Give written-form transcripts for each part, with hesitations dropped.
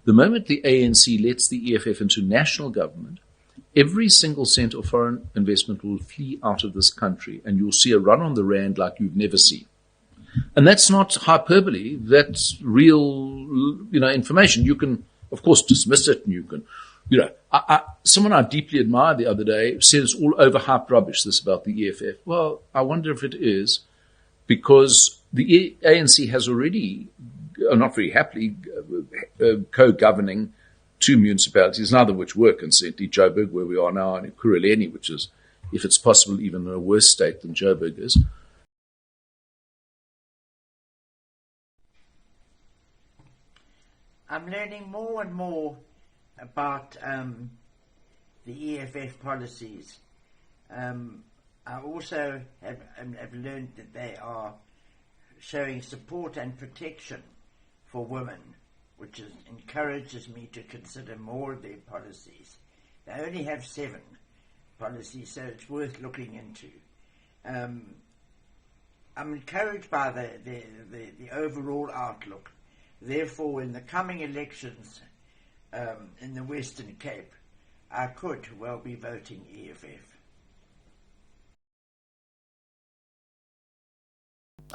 The moment the ANC lets the EFF into national government, every single cent of foreign investment will flee out of this country, and you'll see a run on the rand like you've never seen. And that's not hyperbole. That's real, information. You can, of course, dismiss it, and you can, someone I deeply admired the other day said it's all overhyped rubbish, this about the EFF. Well, I wonder if it is, because the ANC has already, not very happily, co-governing two municipalities, neither of which were consently, Joburg, where we are now, and Kuruleni, which is, if it's possible, even in a worse state than Joburg is. I'm learning more and more about the EFF policies. I also have learned that they are showing support and protection for women, which encourages me to consider more of their policies. They only have 7 policies, so it's worth looking into. I'm encouraged by the overall outlook. Therefore, in the coming elections in the Western Cape, I could well be voting EFF.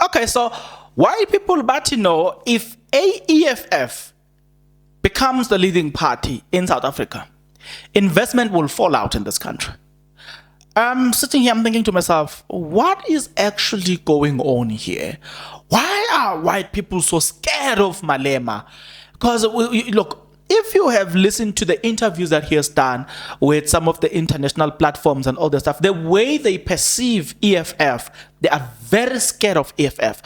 Okay, so why people but to know if EFF becomes the leading party in South Africa, investment will fall out in this country. I'm sitting here, I'm thinking to myself, what is actually going on here? Why are white people so scared of Malema? Because, look, if you have listened to the interviews that he has done with some of the international platforms and all that stuff, the way they perceive EFF, they are very scared of EFF.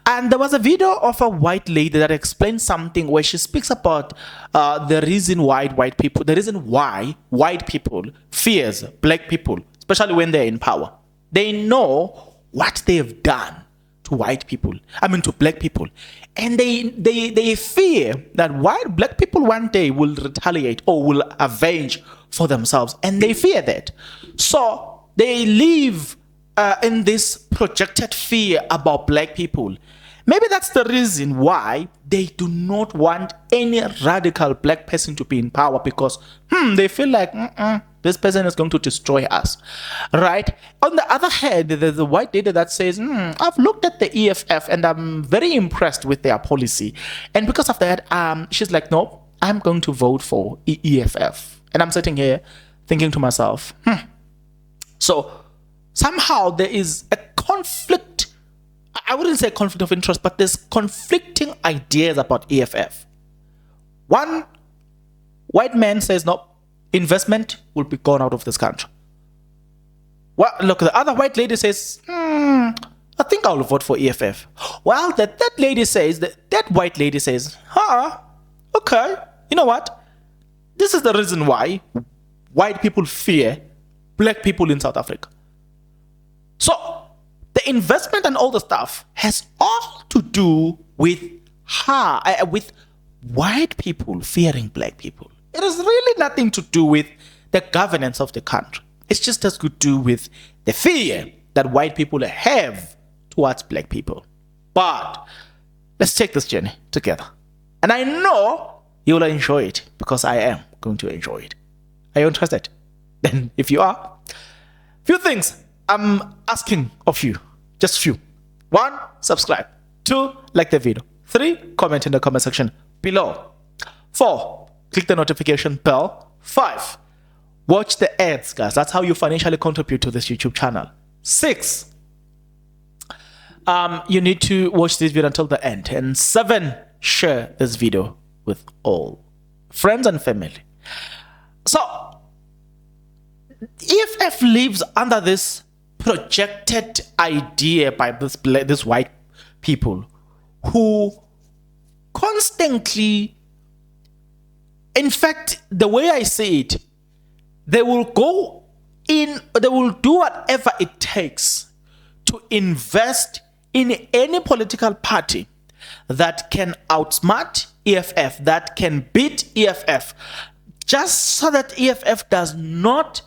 And there was a video of a white lady that explained something where she speaks about the reason why white people fears black people, especially when they're in power. They know what they have done to to black people. And they fear that black people one day will retaliate or will avenge for themselves. And they fear that. So they live in this projected fear about black people. Maybe that's the reason why they do not want any radical black person to be in power, because they feel like this person is going to destroy us, right? On the other hand, there's a white lady that says, I've looked at the EFF and I'm very impressed with their policy. And because of that, she's like, no, I'm going to vote for EFF. And I'm sitting here thinking to myself, So somehow there is a conflict. I wouldn't say conflict of interest, but there's conflicting ideas about EFF. One white man says, no, investment will be gone out of this country. Well, look, the other white lady says, I think I'll vote for EFF. Well, that white lady says, okay, you know what? This is the reason why white people fear black people in South Africa. So the investment and all the stuff has all to do with with white people fearing black people. It has really nothing to do with the governance of the country. It's just as good to do with the fear that white people have towards black people. But let's take this journey together. And I know you will enjoy it, because I am going to enjoy it. Are you interested? Then if you are, few things I'm asking of you. Just few. 1, subscribe. 2, like the video. 3, comment in the comment section below. 4, click the notification bell. 5, watch the ads, guys. That's how you financially contribute to this YouTube channel. 6, you need to watch this video until the end. And 7, share this video with all friends and family. So, EFF lives under this projected idea by this white people who constantly, in fact, the way I see it, they will do whatever it takes to invest in any political party that can outsmart EFF, that can beat EFF, just so that EFF does not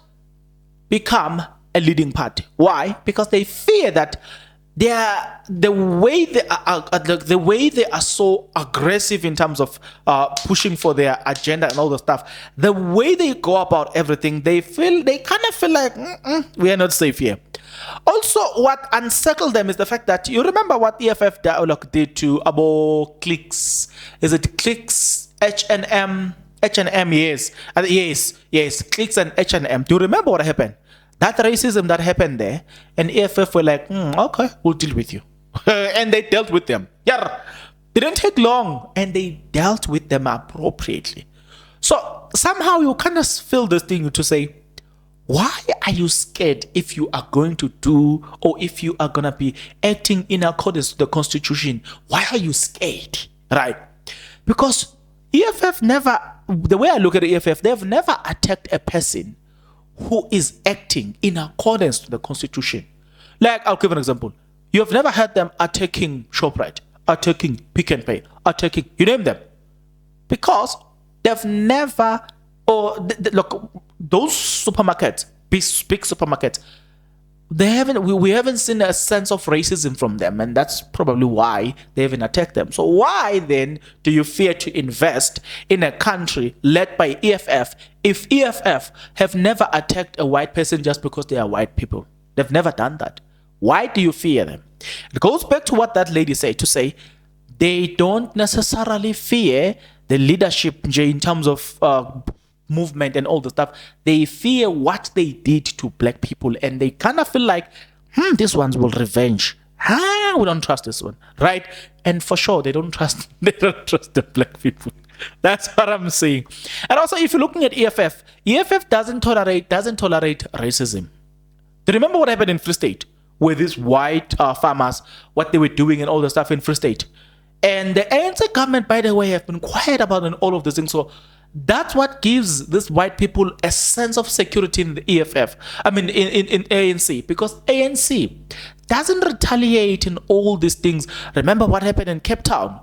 become a leading party. Why? Because they fear that the way they are so aggressive in terms of pushing for their agenda and all the stuff, the way they go about everything, they kind of feel like we are not safe here. Also, what unsettled them is the fact that you remember what EFF dialogue did to Abo Clicks. Is it Clicks, H&M? H&M, yes. Yes, Clicks and H&M. Do you remember what happened? That racism that happened there, and EFF were like, okay, we'll deal with you. And they dealt with them. Yeah, didn't take long, and they dealt with them appropriately. So somehow you kind of feel this thing to say, why are you scared if you are going to do, or if you are going to be acting in accordance to the Constitution? Why are you scared? Right? Because EFF never, the way I look at EFF, they've never attacked a person who is acting in accordance to the Constitution. Like, I'll give an example. You have never heard them attacking ShopRite, attacking Pick and Pay, attacking, you name them. Because they've never, look, those supermarkets, big supermarkets, we haven't seen a sense of racism from them, and that's probably why they haven't attacked them. So why then do you fear to invest in a country led by EFF if EFF have never attacked a white person just because they are white people? They've never done that. Why do you fear them? It goes back to what that lady said, to say they don't necessarily fear the leadership in terms of movement and all the stuff. They fear what they did to black people, and they kind of feel like, these ones will revenge. We don't trust this one, right? And for sure, they don't trust the black people. That's what I'm saying. And also, if you're looking at EFF doesn't tolerate racism. Do you remember what happened in Free State, where these white farmers, what they were doing and all the stuff in Free State? And the ANC government, by the way, have been quiet about all of these things. So that's what gives these white people a sense of security in the EFF. I mean, in ANC, because ANC doesn't retaliate in all these things. Remember what happened in Cape Town?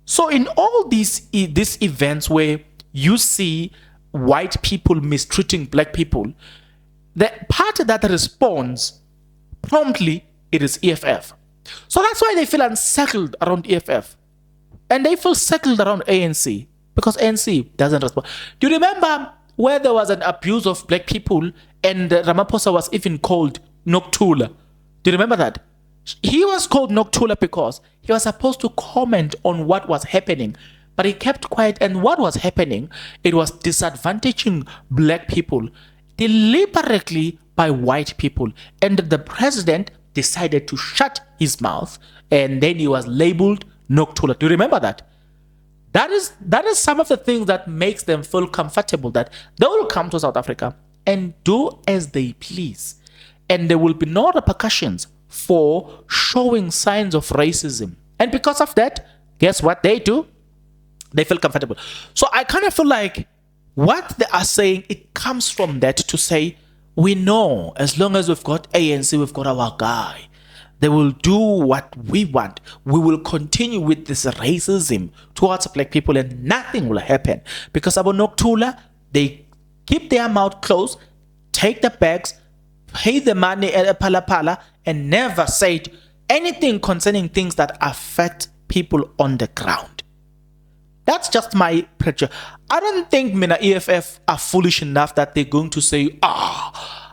So in all these events where you see white people mistreating black people, the party that responds promptly, it is EFF. So that's why they feel unsettled around EFF. And they feel settled around ANC, because ANC doesn't respond. Do you remember where there was an abuse of black people and Ramaphosa was even called Noctula? Do you remember that? He was called Noctula because he was supposed to comment on what was happening, but he kept quiet. And what was happening, it was disadvantaging black people deliberately by white people. And the president decided to shut his mouth, and then he was labeled Noctula. Do you remember that? That is some of the things that makes them feel comfortable, that they will come to South Africa and do as they please, and there will be no repercussions for showing signs of racism. And because of that, guess what they do? They feel comfortable. So I kind of feel like what they are saying, it comes from that, to say, we know as long as we've got ANC, we've got our guy. They will do what we want. We will continue with this racism towards black people, and nothing will happen. Because about Noctula, they keep their mouth closed, take the bags, pay the money at Pala, and never said anything concerning things that affect people on the ground. That's just my picture. I don't think EFF are foolish enough that they're going to say,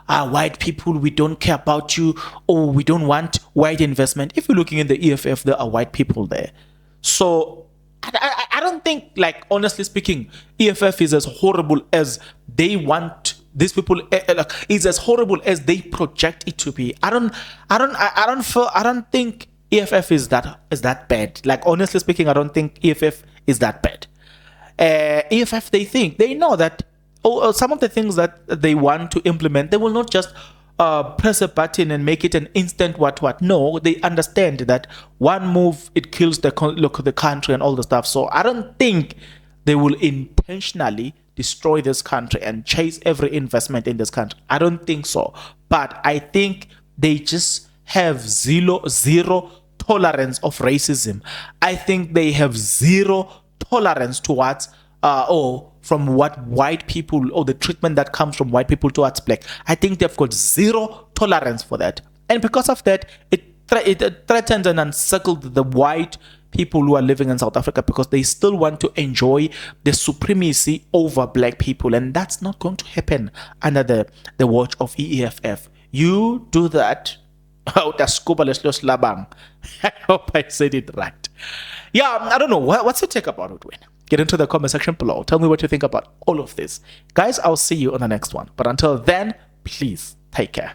white people, we don't care about you, or we don't want white investment. If you're looking at the EFF, there are white people there. So I don't think, like, honestly speaking, EFF is as horrible as they want these people, is as horrible as they project it to be. I don't think EFF is that bad. Like, honestly speaking, I don't think EFF is that bad. EFF, they know that some of the things that they want to implement, they will not just press a button and make it an instant what. No, they understand that one move, it kills the country and all the stuff. So I don't think they will intentionally destroy this country and chase every investment in this country. I don't think so. But I think they just have zero tolerance of racism. I think they have zero tolerance towards from what white people, or the treatment that comes from white people towards black. I think they've got zero tolerance for that. And because of that, it it threatens and encircled the white people who are living in South Africa because they still want to enjoy the supremacy over black people, and that's not going to happen under the watch of EFF. You do that. I hope I said it right. Yeah, I don't know. What's your take about it, Wayne? Get into the comment section below. Tell me what you think about all of this. Guys, I'll see you on the next one. But until then, please take care.